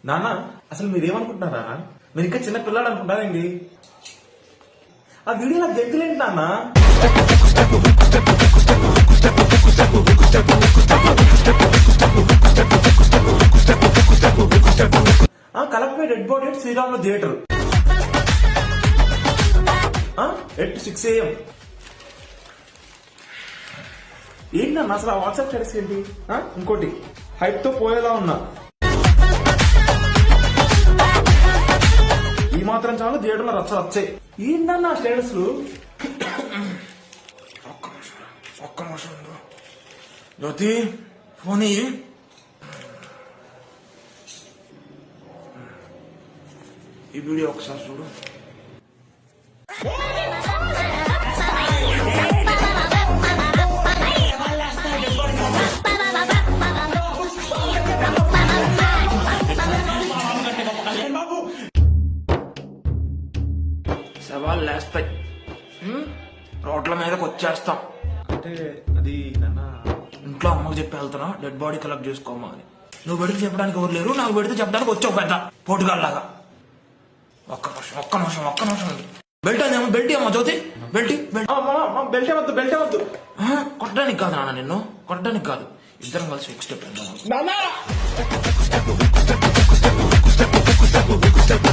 నాన్న అసలు మీరేమనుకుంటున్నారా? మీరు ఇంకా చిన్న పిల్లాడు అనుకుంటారండి. ఆ వీడియో నాకు గెంతులేంటి నాన్న? Collect my dead body at Sriramulu theatre at 6 AM. ఏంటన్నా అసలు ఆ వాట్సాప్ స్టేటస్ ఏంటి? ఇంకోటి హైట్ తో పోయేలా ఉన్నా, ఈ మాత్రం చాలు థియేటర్లో వచ్చాయి. ఏంటన్నా స్టేటస్? ఒక్క నిమిషం జ్యోతి ఫోన్ ఈ వీడియో ఒకసారి చూడు. సవాల్ లేస్తాయి, రోడ్ల మీదకి వచ్చేస్తాం. అంటే అది ఇంట్లో అమ్మకు చెప్పి వెళ్తున్నా డెడ్ బాడీ కలెక్ట్ చేసుకోమా అని. నువ్వు పెడితే చెప్పడానికి ఎవరు లేరు, నాకు పెడితే చెప్పడానికి వచ్చావు పెద్ద పోటుగాల్లాగా. ఒక్క నిమిషం బెల్ట్ అదేమో, బెల్ట్ ఏమో జ్యోతి, బెల్ట్ బెల్ట్ వద్దు. కొట్టడానికి కాదు నాన్న, నిన్ను కొట్టడానికి కాదు, ఇద్దరం కలిసి నెక్స్ట్ స్టెప్.